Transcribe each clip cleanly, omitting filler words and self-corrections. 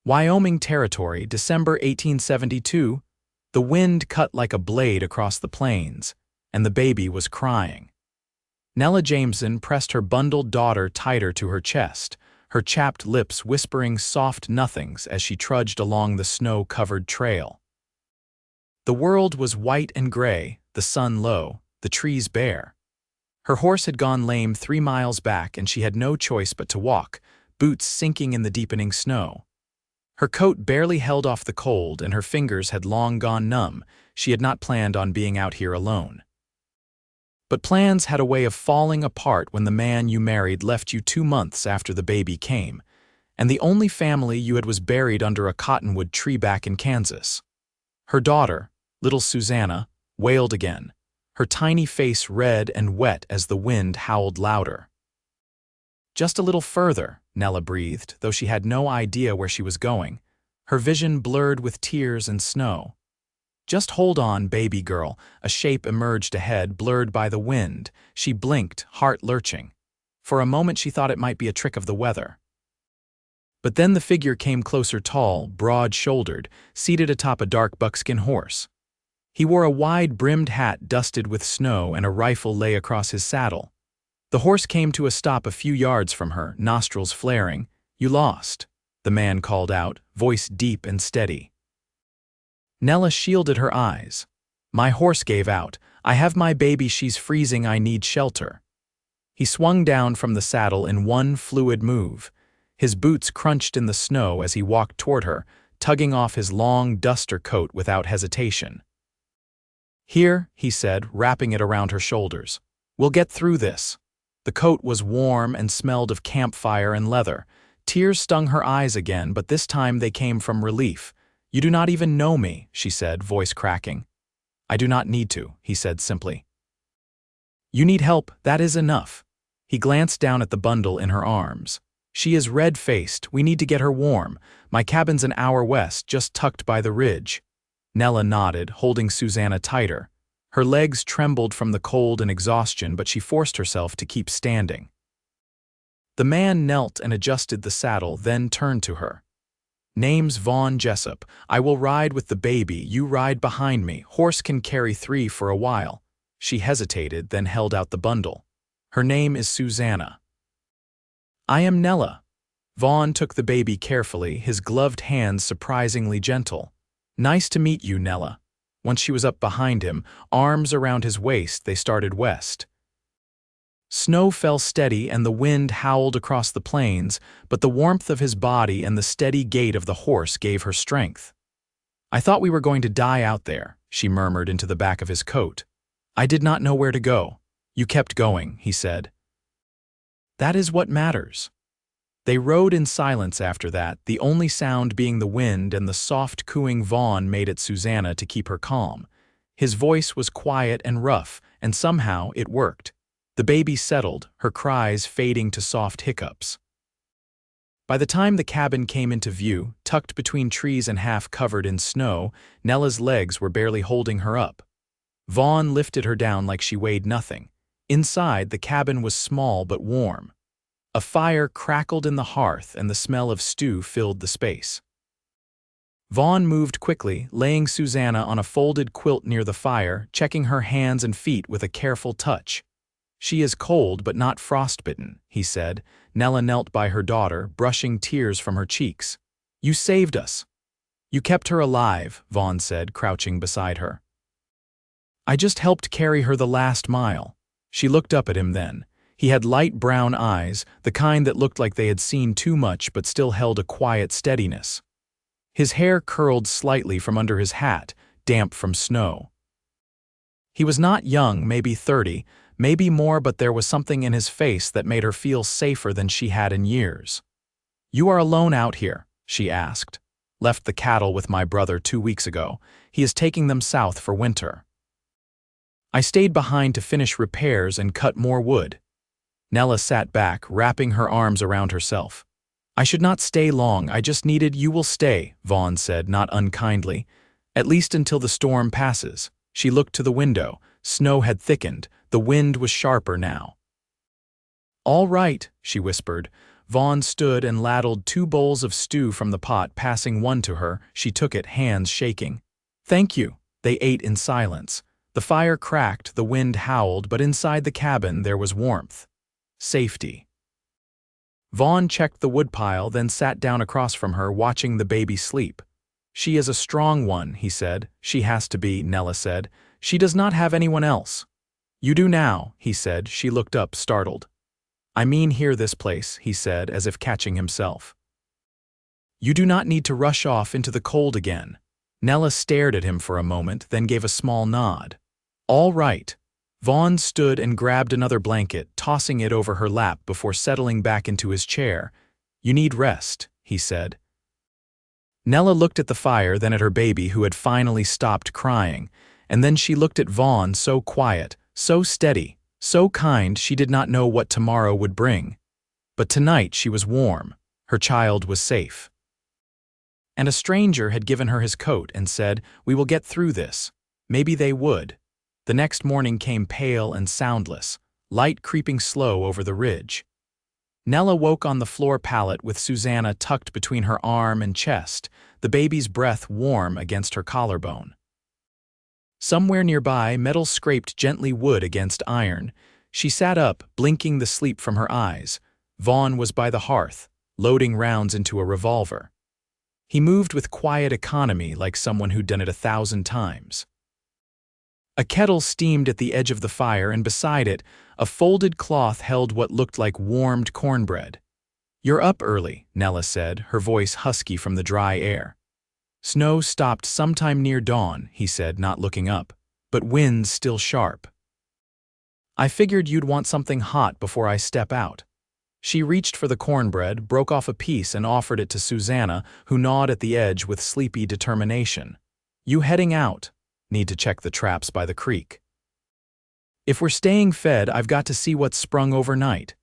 Wyoming Territory, December 1872. The wind cut like a blade across the plains, and the baby was crying. Nella Jameson pressed her bundled daughter tighter to her chest, her chapped lips whispering soft nothings as she trudged along the snow-covered trail. The world was white and gray, the sun low, the trees bare. Her horse had gone lame 3 miles back, and she had no choice but to walk, boots sinking in the deepening snow. Her coat barely held off the cold, and her fingers had long gone numb. She had not planned on being out here alone. But plans had a way of falling apart when the man you married left you 2 months after the baby came, and the only family you had was buried under a cottonwood tree back in Kansas. Her daughter, little Susanna, wailed again, her tiny face red and wet as the wind howled louder. "Just a little further," Nella breathed, though she had no idea where she was going, her vision blurred with tears and snow. "Just hold on, baby girl." A shape emerged ahead, blurred by the wind. She blinked, heart lurching. For a moment she thought it might be a trick of the weather. But then the figure came closer, tall, broad-shouldered, seated atop a dark buckskin horse. He wore a wide-brimmed hat dusted with snow, and a rifle lay across his saddle. The horse came to a stop a few yards from her, nostrils flaring. "You lost," the man called out, voice deep and steady. Nella shielded her eyes. "My horse gave out. I have my baby, she's freezing, I need shelter." He swung down from the saddle in one fluid move. His boots crunched in the snow as he walked toward her, tugging off his long duster coat without hesitation. "Here," he said, wrapping it around her shoulders. "We'll get through this." The coat was warm and smelled of campfire and leather. Tears stung her eyes again, but this time they came from relief. "You do not even know me," she said, voice cracking. "I do not need to," he said simply. "You need help, that is enough." He glanced down at the bundle in her arms. "She is red-faced, we need to get her warm. My cabin's an hour west, just tucked by the ridge." Nella nodded, holding Susanna tighter. Her legs trembled from the cold and exhaustion, but she forced herself to keep standing. The man knelt and adjusted the saddle, then turned to her. "Name's Vaughn Jessop. I will ride with the baby, you ride behind me. Horse can carry 3 for a while." She hesitated, then held out the bundle. "Her name is Susanna." "I am Nella." Vaughn took the baby carefully, his gloved hands surprisingly gentle. "Nice to meet you, Nella." Once she was up behind him, arms around his waist, they started west. Snow fell steady and the wind howled across the plains, but the warmth of his body and the steady gait of the horse gave her strength. "I thought we were going to die out there," she murmured into the back of his coat. "I did not know where to go." "You kept going," he said. "That is what matters." They rode in silence after that, the only sound being the wind and the soft cooing Vaughn made at Susanna to keep her calm. His voice was quiet and rough, and somehow it worked. The baby settled, her cries fading to soft hiccups. By the time the cabin came into view, tucked between trees and half covered in snow, Nella's legs were barely holding her up. Vaughn lifted her down like she weighed nothing. Inside, the cabin was small but warm. A fire crackled in the hearth and the smell of stew filled the space. Vaughn moved quickly, laying Susanna on a folded quilt near the fire, checking her hands and feet with a careful touch. "She is cold but not frostbitten," he said. Nella knelt by her daughter, brushing tears from her cheeks. "You saved us." "You kept her alive," Vaughn said, crouching beside her. "I just helped carry her the last mile." She looked up at him then. He had light brown eyes, the kind that looked like they had seen too much but still held a quiet steadiness. His hair curled slightly from under his hat, damp from snow. He was not young, maybe 30, maybe more, but there was something in his face that made her feel safer than she had in years. "You are alone out here?" she asked. "Left the cattle with my brother 2 weeks ago. He is taking them south for winter." "I stayed behind to finish repairs and cut more wood." Nella sat back, wrapping her arms around herself. "I should not stay long, I just needed—" "You will stay," Vaughn said, not unkindly. "At least until the storm passes." She looked to the window. Snow had thickened. The wind was sharper now. "All right," she whispered. Vaughn stood and ladled 2 bowls of stew from the pot, passing one to her. She took it, hands shaking. "Thank you." They ate in silence. The fire cracked, the wind howled, but inside the cabin there was warmth. Safety. Vaughn checked the woodpile, then sat down across from her, watching the baby sleep. "She is a strong one," he said. "She has to be," Nella said. "She does not have anyone else." "You do now," he said. She looked up, startled. "I mean here, this place," he said, as if catching himself. "You do not need to rush off into the cold again." Nella stared at him for a moment, then gave a small nod. "All right." Vaughn stood and grabbed another blanket, tossing it over her lap before settling back into his chair. "You need rest," he said. Nella looked at the fire, then at her baby, who had finally stopped crying, and then she looked at Vaughn, so quiet, so steady, so kind. She did not know what tomorrow would bring. But tonight she was warm. Her child was safe. And a stranger had given her his coat and said, "We will get through this." Maybe they would. The next morning came pale and soundless, light creeping slow over the ridge. Nella woke on the floor pallet with Susanna tucked between her arm and chest, the baby's breath warm against her collarbone. Somewhere nearby, metal scraped gently wood against iron. She sat up, blinking the sleep from her eyes. Vaughn was by the hearth, loading rounds into a revolver. He moved with quiet economy, like someone who'd done it 1,000 times. A kettle steamed at the edge of the fire, and beside it, a folded cloth held what looked like warmed cornbread. "You're up early," Nella said, her voice husky from the dry air. "Snow stopped sometime near dawn," he said, not looking up, "but winds still sharp. I figured you'd want something hot before I step out." She reached for the cornbread, broke off a piece and offered it to Susanna, who gnawed at the edge with sleepy determination. "You heading out?" "Need to check the traps by the creek." "If we're staying fed, I've got to see what's sprung overnight."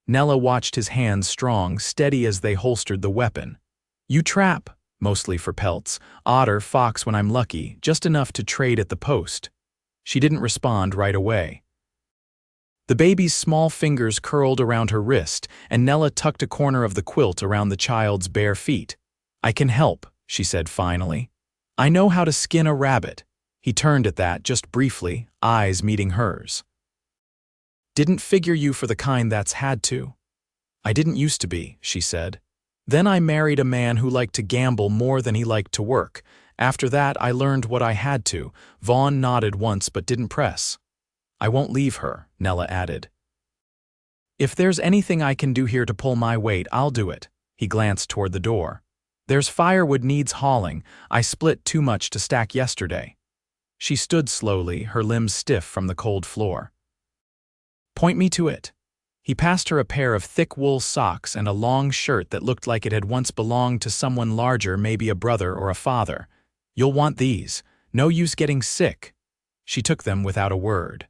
Nella watched his hands, strong, steady as they holstered the weapon. "You trap?" "Mostly for pelts. Otter, fox when I'm lucky, just enough to trade at the post." She didn't respond right away. The baby's small fingers curled around her wrist, and Nella tucked a corner of the quilt around the child's bare feet. "I can help," she said finally. "I know how to skin a rabbit." He turned at that, just briefly, eyes meeting hers. "Didn't figure you for the kind that's had to." "I didn't used to be," she said. "Then I married a man who liked to gamble more than he liked to work. After that, I learned what I had to." Vaughn nodded once but didn't press. "I won't leave her," Nella added. "If there's anything I can do here to pull my weight, I'll do it." He glanced toward the door. "There's firewood needs hauling. I split too much to stack yesterday." She stood slowly, her limbs stiff from the cold floor. "Point me to it." He passed her a pair of thick wool socks and a long shirt that looked like it had once belonged to someone larger, maybe a brother or a father. "You'll want these. No use getting sick." She took them without a word.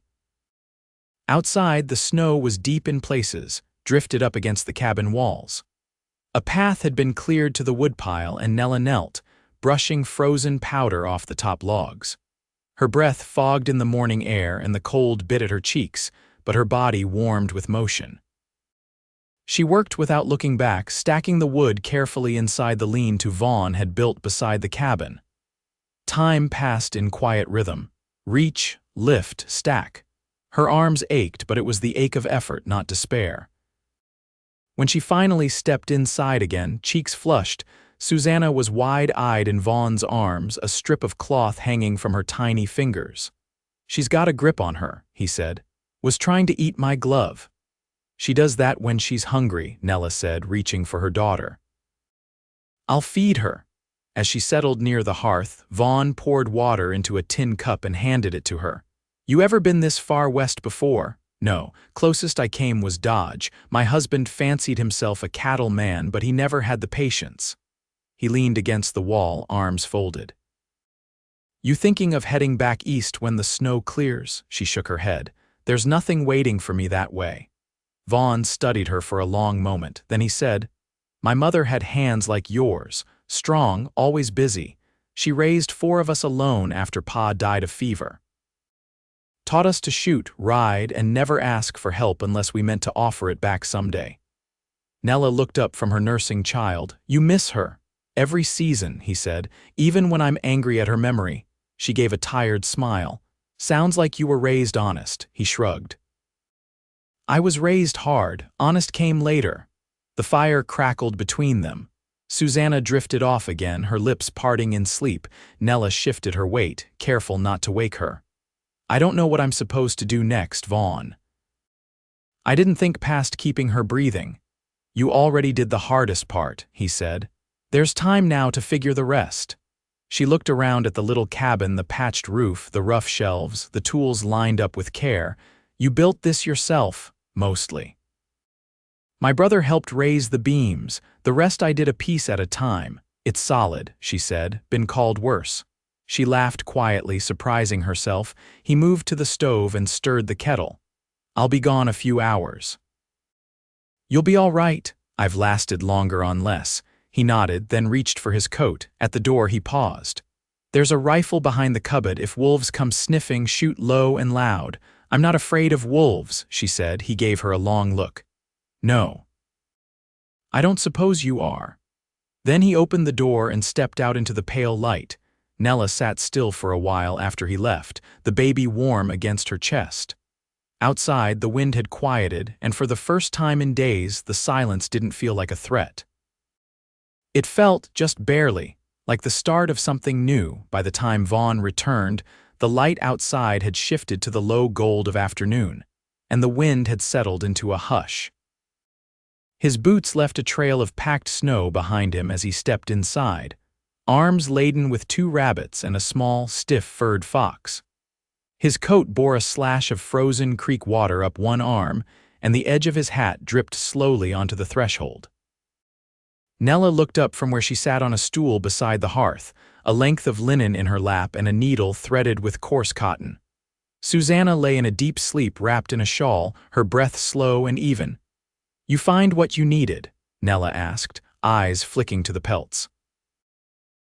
Outside, the snow was deep in places, drifted up against the cabin walls. A path had been cleared to the woodpile, and Nella knelt, brushing frozen powder off the top logs. Her breath fogged in the morning air, and the cold bit at her cheeks, but her body warmed with motion. She worked without looking back, stacking the wood carefully inside the lean-to Vaughn had built beside the cabin. Time passed in quiet rhythm. Reach, lift, stack. Her arms ached, but it was the ache of effort, not despair. When she finally stepped inside again, cheeks flushed, Susanna was wide-eyed in Vaughn's arms, a strip of cloth hanging from her tiny fingers. "She's got a grip on her," he said. "Was trying to eat my glove." "She does that when she's hungry," Nella said, reaching for her daughter. "I'll feed her." As she settled near the hearth, Vaughn poured water into a tin cup and handed it to her. "You ever been this far west before?" "No. Closest I came was Dodge. My husband fancied himself a cattle man, but he never had the patience." He leaned against the wall, arms folded. "You thinking of heading back east when the snow clears?" She shook her head. "There's nothing waiting for me that way." Vaughn studied her for a long moment. Then he said, "My mother had hands like yours, strong, always busy. She raised 4 of us alone after Pa died of fever. Taught us to shoot, ride, and never ask for help unless we meant to offer it back someday." Nella looked up from her nursing child. "You miss her." "Every season," he said, "even when I'm angry at her memory." She gave a tired smile. "Sounds like you were raised honest," he shrugged. "I was raised hard. Honest came later." The fire crackled between them. Susanna drifted off again, her lips parting in sleep. Nella shifted her weight, careful not to wake her. "I don't know what I'm supposed to do next, Vaughn." "I didn't think past keeping her breathing." "You already did the hardest part," he said. "There's time now to figure the rest." She looked around at the little cabin, the patched roof, the rough shelves, the tools lined up with care. "You built this yourself, mostly." "My brother helped raise the beams. The rest I did a piece at a time. It's solid," she said. "Been called worse." She laughed quietly, surprising herself. He moved to the stove and stirred the kettle. "I'll be gone a few hours." "You'll be all right. I've lasted longer on less." He nodded, then reached for his coat. At the door he paused. "There's a rifle behind the cupboard. If wolves come sniffing, shoot low and loud." "I'm not afraid of wolves," she said. He gave her a long look. "No. I don't suppose you are." Then he opened the door and stepped out into the pale light. Nella sat still for a while after he left, the baby warm against her chest. Outside, the wind had quieted, and for the first time in days, the silence didn't feel like a threat. It felt, just barely, like the start of something new. By the time Vaughn returned, the light outside had shifted to the low gold of afternoon, and the wind had settled into a hush. His boots left a trail of packed snow behind him as he stepped inside, arms laden with 2 rabbits and a small, stiff-furred fox. His coat bore a slash of frozen creek water up one arm, and the edge of his hat dripped slowly onto the threshold. Nella looked up from where she sat on a stool beside the hearth, a length of linen in her lap and a needle threaded with coarse cotton. Susanna lay in a deep sleep wrapped in a shawl, her breath slow and even. "You find what you needed?" Nella asked, eyes flicking to the pelts.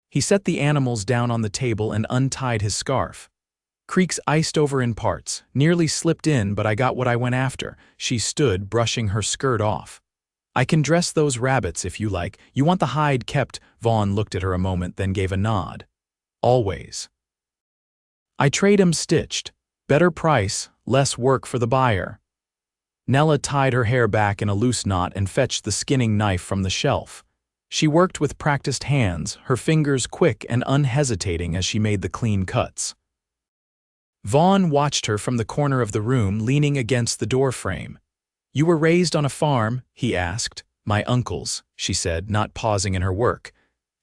He set the animals down on the table and untied his scarf. "Creek's iced over in parts, nearly slipped in, but I got what I went after." She stood, brushing her skirt off. "I can dress those rabbits if you like. You want the hide kept?" Vaughn looked at her a moment, then gave a nod. "Always. I trade 'em stitched. Better price, less work for the buyer." Nella tied her hair back in a loose knot and fetched the skinning knife from the shelf. She worked with practiced hands, her fingers quick and unhesitating as she made the clean cuts. Vaughn watched her from the corner of the room, leaning against the doorframe. "You were raised on a farm?" he asked. "My uncle's," she said, not pausing in her work.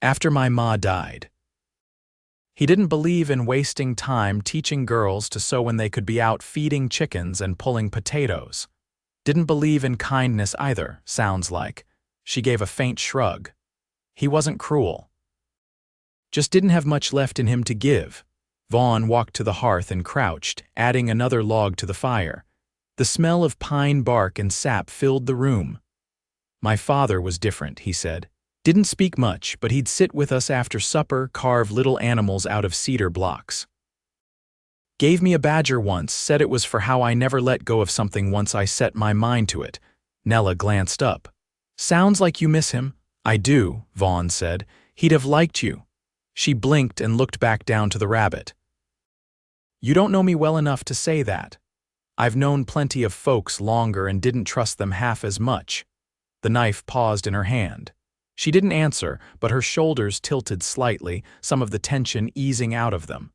"After my ma died." He didn't believe in wasting time teaching girls to sew when they could be out feeding chickens and pulling potatoes. Didn't believe in kindness either, sounds like. She gave a faint shrug. He wasn't cruel. Just didn't have much left in him to give. Vaughn walked to the hearth and crouched, adding another log to the fire. The smell of pine bark and sap filled the room. "My father was different," he said. "Didn't speak much, but he'd sit with us after supper, carve little animals out of cedar blocks. Gave me a badger once, said it was for how I never let go of something once I set my mind to it." Nella glanced up. "Sounds like you miss him." "I do," Vaughn said. "He'd have liked you." She blinked and looked back down to the rabbit. "You don't know me well enough to say that. I've known plenty of folks longer and didn't trust them half as much." The knife paused in her hand. She didn't answer, but her shoulders tilted slightly, some of the tension easing out of them.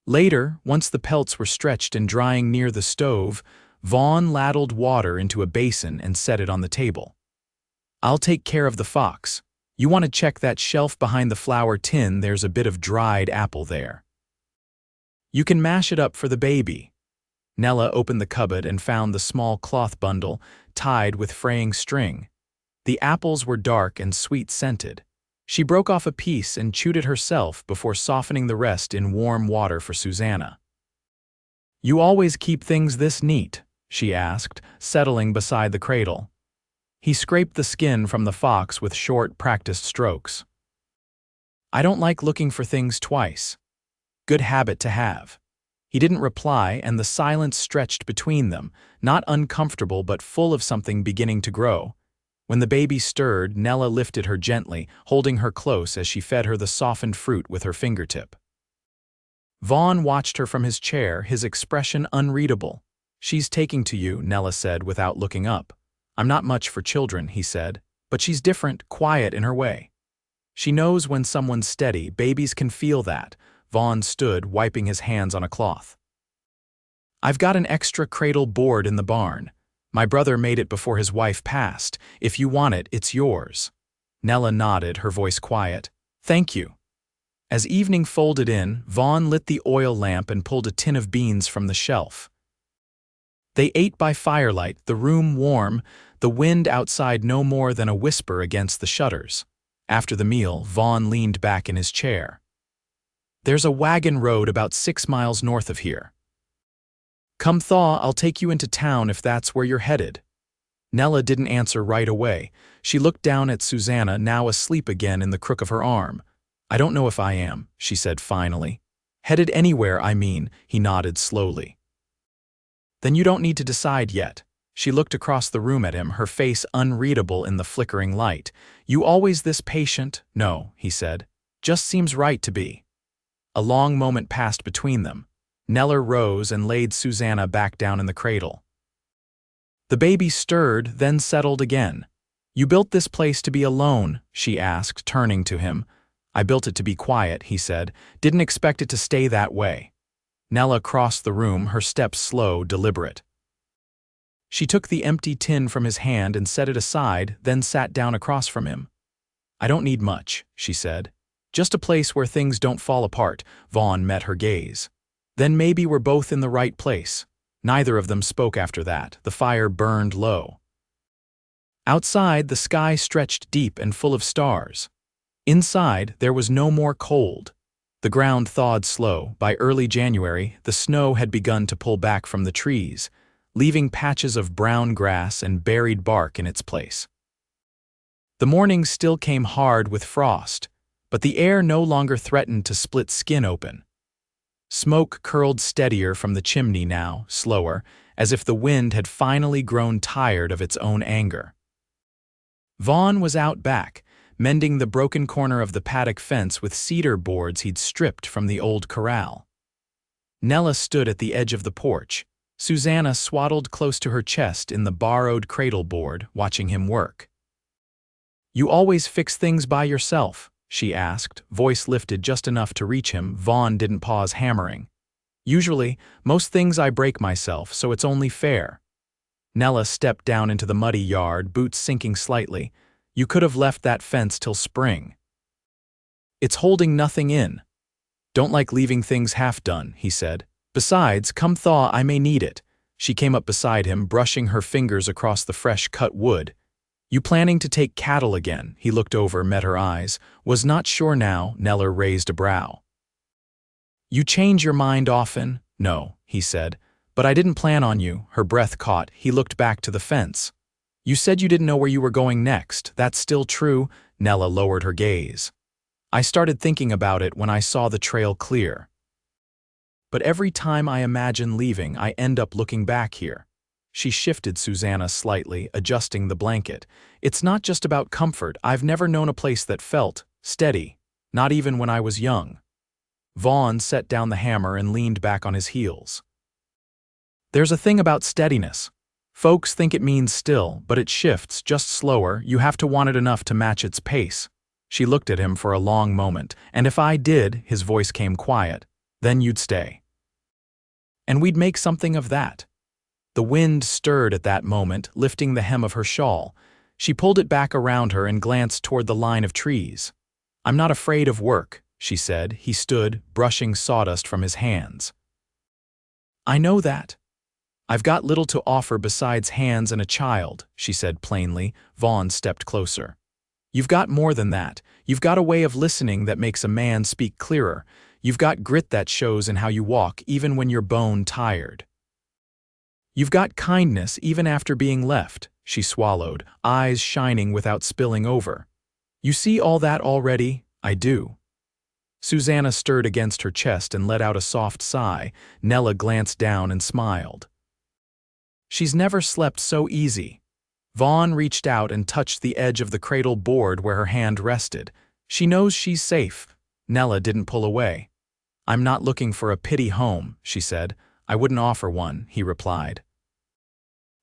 Later, once the pelts were stretched and drying near the stove, Vaughn ladled water into a basin and set it on the table. "I'll take care of the fox. You want to check that shelf behind the flour tin, there's a bit of dried apple there. You can mash it up for the baby." Nella opened the cupboard and found the small cloth bundle, tied with fraying string. The apples were dark and sweet-scented. She broke off a piece and chewed it herself before softening the rest in warm water for Susanna. "You always keep things this neat?" she asked, settling beside the cradle. He scraped the skin from the fox with short, practiced strokes. "I don't like looking for things twice. Good habit to have." He didn't reply, and the silence stretched between them, not uncomfortable but full of something beginning to grow. When the baby stirred, Nella lifted her gently, holding her close as she fed her the softened fruit with her fingertip. Vaughn watched her from his chair, his expression unreadable. "She's taking to you," Nella said without looking up. "I'm not much for children," he said, "but she's different, quiet in her way. She knows when someone's steady. Babies can feel that." Vaughn stood, wiping his hands on a cloth. "I've got an extra cradle board in the barn. My brother made it before his wife passed. If you want it, it's yours." Nella nodded, her voice quiet. "Thank you." As evening folded in, Vaughn lit the oil lamp and pulled a tin of beans from the shelf. They ate by firelight, the room warm, the wind outside no more than a whisper against the shutters. After the meal, Vaughn leaned back in his chair. "There's a wagon road about 6 miles north of here. Come thaw, I'll take you into town if that's where you're headed." Nella didn't answer right away. She looked down at Susanna, now asleep again in the crook of her arm. "I don't know if I am," she said finally. "Headed anywhere, I mean," he nodded slowly. "Then you don't need to decide yet." She looked across the room at him, her face unreadable in the flickering light. "You always this patient?" "No," he said. "Just seems right to be." A long moment passed between them. Nella rose and laid Susanna back down in the cradle. The baby stirred, then settled again. "You built this place to be alone?" she asked, turning to him. "I built it to be quiet," he said. "Didn't expect it to stay that way." Nella crossed the room, her steps slow, deliberate. She took the empty tin from his hand and set it aside, then sat down across from him. "I don't need much," she said. "Just a place where things don't fall apart." Vaughn met her gaze. "Then maybe we're both in the right place." Neither of them spoke after that. The fire burned low. Outside, the sky stretched deep and full of stars. Inside, there was no more cold. The ground thawed slow. By early January, the snow had begun to pull back from the trees, leaving patches of brown grass and buried bark in its place. The mornings still came hard with frost, but the air no longer threatened to split skin open. Smoke curled steadier from the chimney now, slower, as if the wind had finally grown tired of its own anger. Vaughn was out back, mending the broken corner of the paddock fence with cedar boards he'd stripped from the old corral. Nella stood at the edge of the porch, Susanna swaddled close to her chest in the borrowed cradle board, watching him work. "You always fix things by yourself?" she asked, voice lifted just enough to reach him. Vaughn didn't pause hammering. "Usually, most things I break myself, so it's only fair." Nella stepped down into the muddy yard, boots sinking slightly. "You could have left that fence till spring. It's holding nothing in." "Don't like leaving things half done," he said. "Besides, come thaw, I may need it." She came up beside him, brushing her fingers across the fresh cut wood. "You planning to take cattle again?" He looked over, met her eyes. "Was not sure now." Nella raised a brow. "You change your mind often?" "No," he said. "But I didn't plan on you." Her breath caught. He looked back to the fence. "You said you didn't know where you were going next. That's still true?" Nella lowered her gaze. "I started thinking about it when I saw the trail clear. But every time I imagine leaving, I end up looking back here." She shifted Susanna slightly, adjusting the blanket. "It's not just about comfort. I've never known a place that felt steady, not even when I was young." Vaughn set down the hammer and leaned back on his heels. "There's a thing about steadiness. Folks think it means still, but it shifts, just slower. You have to want it enough to match its pace." She looked at him for a long moment. "And if I did," his voice came quiet, "then you'd stay. And we'd make something of that." The wind stirred at that moment, lifting the hem of her shawl. She pulled it back around her and glanced toward the line of trees. "I'm not afraid of work," she said. He stood, brushing sawdust from his hands. "I know that. I've got little to offer besides hands and a child," she said plainly. Vaughn stepped closer. "You've got more than that. You've got a way of listening that makes a man speak clearer. You've got grit that shows in how you walk, even when you're bone tired. You've got kindness even after being left." She swallowed, eyes shining without spilling over. "You see all that already?" "I do." Susanna stirred against her chest and let out a soft sigh. Nella glanced down and smiled. "She's never slept so easy." Vaughn reached out and touched the edge of the cradle board where her hand rested. She knows she's safe. Nella didn't pull away. I'm not looking for a pity home, she said. I wouldn't offer one, he replied.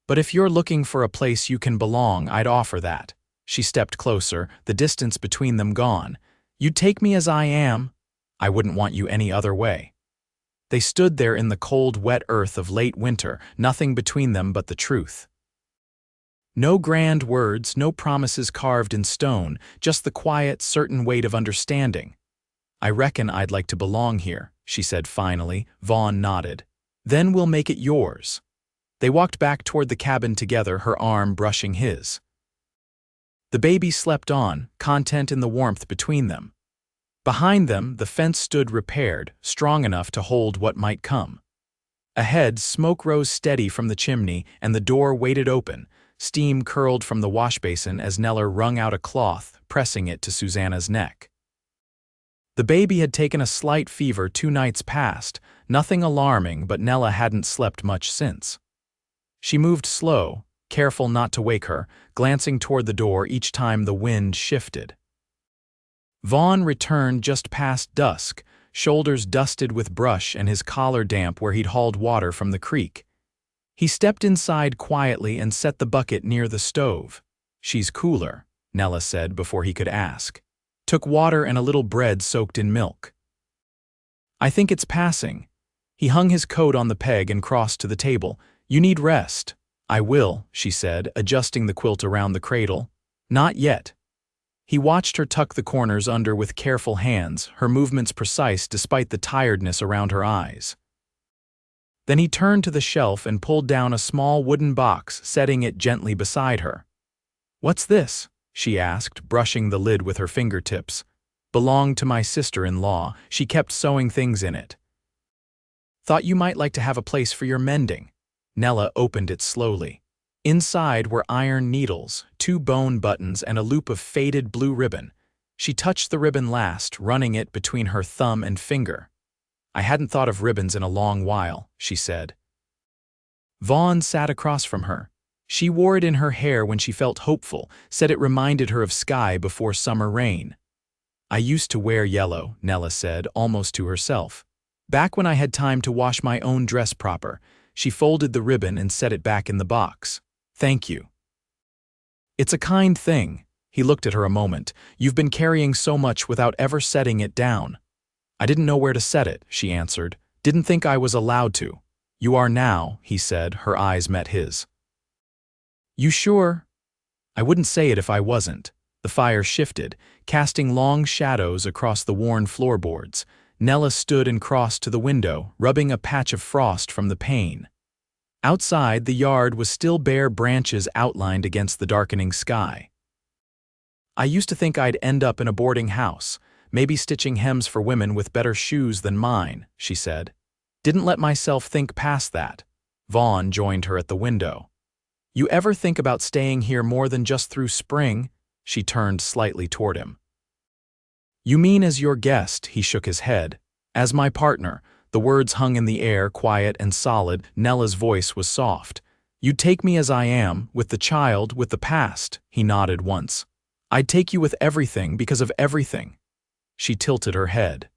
But if you're looking for a place you can belong, I'd offer that. She stepped closer, the distance between them gone. You'd take me as I am? I wouldn't want you any other way. They stood there in the cold, wet earth of late winter, nothing between them but the truth. No grand words, no promises carved in stone, just the quiet, certain weight of understanding. I reckon I'd like to belong here, she said finally. Vaughn nodded. Then we'll make it yours. They walked back toward the cabin together, her arm brushing his. The baby slept on, content in the warmth between them. Behind them, the fence stood repaired, strong enough to hold what might come. Ahead, smoke rose steady from the chimney, and the door waited open. Steam curled from the washbasin as Nella wrung out a cloth, pressing it to Susanna's neck. The baby had taken a slight fever 2 nights past, nothing alarming, but Nella hadn't slept much since. She moved slow, careful not to wake her, glancing toward the door each time the wind shifted. Vaughn returned just past dusk, shoulders dusted with brush and his collar damp where he'd hauled water from the creek. He stepped inside quietly and set the bucket near the stove. She's cooler, Nella said before he could ask. Took water and a little bread soaked in milk. I think it's passing. He hung his coat on the peg and crossed to the table. You need rest. I will, she said, adjusting the quilt around the cradle. Not yet. He watched her tuck the corners under with careful hands, her movements precise despite the tiredness around her eyes. Then he turned to the shelf and pulled down a small wooden box, setting it gently beside her. What's this? She asked, brushing the lid with her fingertips. Belonged to my sister-in-law. She kept sewing things in it. Thought you might like to have a place for your mending. Nella opened it slowly. Inside were iron needles, 2 bone buttons, and a loop of faded blue ribbon. She touched the ribbon last, running it between her thumb and finger. I hadn't thought of ribbons in a long while, she said. Vaughn sat across from her. She wore it in her hair when she felt hopeful, said it reminded her of sky before summer rain. I used to wear yellow, Nella said, almost to herself. Back when I had time to wash my own dress proper. She folded the ribbon and set it back in the box. Thank you. It's a kind thing. He looked at her a moment. You've been carrying so much without ever setting it down. I didn't know where to set it, she answered. Didn't think I was allowed to. You are now, he said, her eyes met his. You sure? I wouldn't say it if I wasn't. The fire shifted, casting long shadows across the worn floorboards. Nella stood and crossed to the window, rubbing a patch of frost from the pane. Outside, the yard was still bare branches outlined against the darkening sky. I used to think I'd end up in a boarding house, maybe stitching hems for women with better shoes than mine, she said. Didn't let myself think past that. Vaughn joined her at the window. You ever think about staying here more than just through spring? She turned slightly toward him. You mean as your guest, he shook his head. As my partner. The words hung in the air, quiet and solid. Nella's voice was soft. You'd take me as I am, with the child, with the past, he nodded once. I'd take you with everything because of everything. She tilted her head.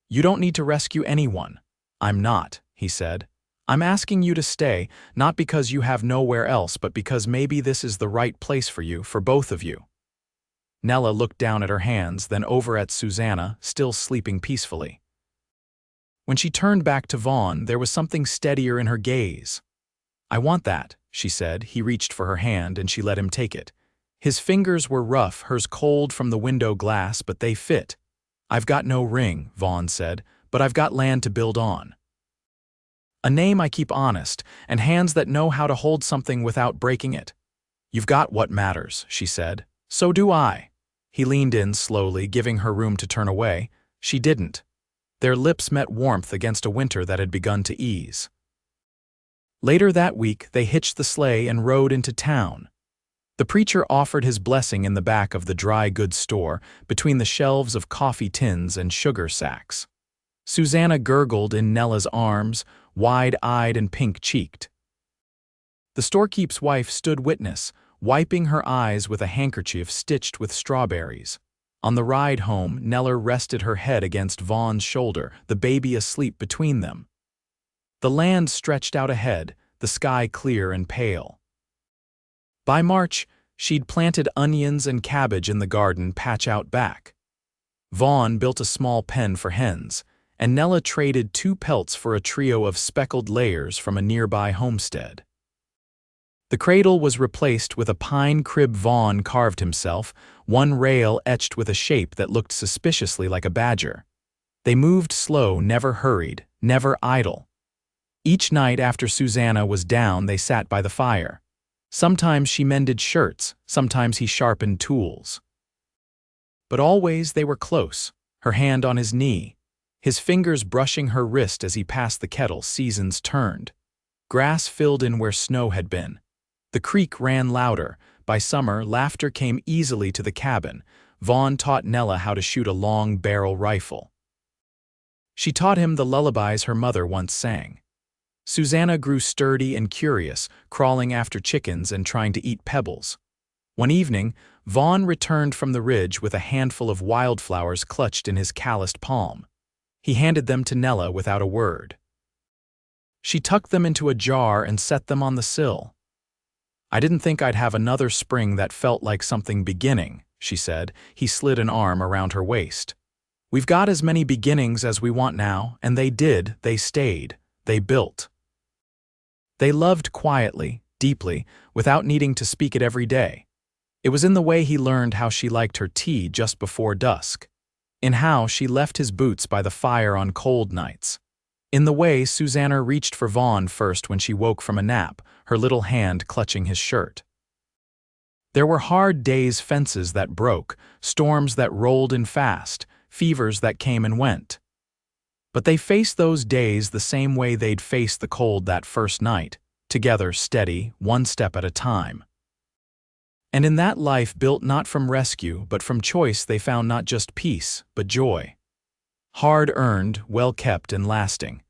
You don't need to rescue anyone. I'm not, he said. I'm asking you to stay, not because you have nowhere else, but because maybe this is the right place for you, for both of you. Nella looked down at her hands, then over at Susanna, still sleeping peacefully. When she turned back to Vaughn, there was something steadier in her gaze. I want that, she said. He reached for her hand and she let him take it. His fingers were rough, hers cold from the window glass, but they fit. I've got no ring, Vaughn said, but I've got land to build on. A name I keep honest, and hands that know how to hold something without breaking it. You've got what matters, she said. So do I. He leaned in slowly, giving her room to turn away. She didn't. Their lips met warmth against a winter that had begun to ease. Later that week, they hitched the sleigh and rode into town. The preacher offered his blessing in the back of the dry goods store, between the shelves of coffee tins and sugar sacks. Susanna gurgled in Nella's arms, wide-eyed and pink-cheeked. The storekeep's wife stood witness, wiping her eyes with a handkerchief stitched with strawberries. On the ride home, Nella rested her head against Vaughn's shoulder, the baby asleep between them. The land stretched out ahead, the sky clear and pale. By March, she'd planted onions and cabbage in the garden patch out back. Vaughn built a small pen for hens, and Nella traded 2 pelts for a trio of speckled layers from a nearby homestead. The cradle was replaced with a pine crib Vaughn carved himself, one rail etched with a shape that looked suspiciously like a badger. They moved slow, never hurried, never idle. Each night after Susanna was down, they sat by the fire. Sometimes she mended shirts, sometimes he sharpened tools. But always they were close, her hand on his knee, his fingers brushing her wrist as he passed the kettle. Seasons turned. Grass filled in where snow had been. The creek ran louder. By summer, laughter came easily to the cabin. Vaughn taught Nella how to shoot a long barrel rifle. She taught him the lullabies her mother once sang. Susanna grew sturdy and curious, crawling after chickens and trying to eat pebbles. One evening, Vaughn returned from the ridge with a handful of wildflowers clutched in his calloused palm. He handed them to Nella without a word. She tucked them into a jar and set them on the sill. "I didn't think I'd have another spring that felt like something beginning," she said. He slid an arm around her waist. "We've got as many beginnings as we want now, and they did, they stayed, they built." They loved quietly, deeply, without needing to speak it every day. It was in the way he learned how she liked her tea just before dusk, in how she left his boots by the fire on cold nights, in the way Susanna reached for Vaughn first when she woke from a nap, her little hand clutching his shirt. There were hard days, fences that broke, storms that rolled in fast, fevers that came and went. But they faced those days the same way they'd faced the cold that first night, together, steady, one step at a time. And in that life built not from rescue but from choice, they found not just peace, but joy. Hard-earned, well-kept and lasting.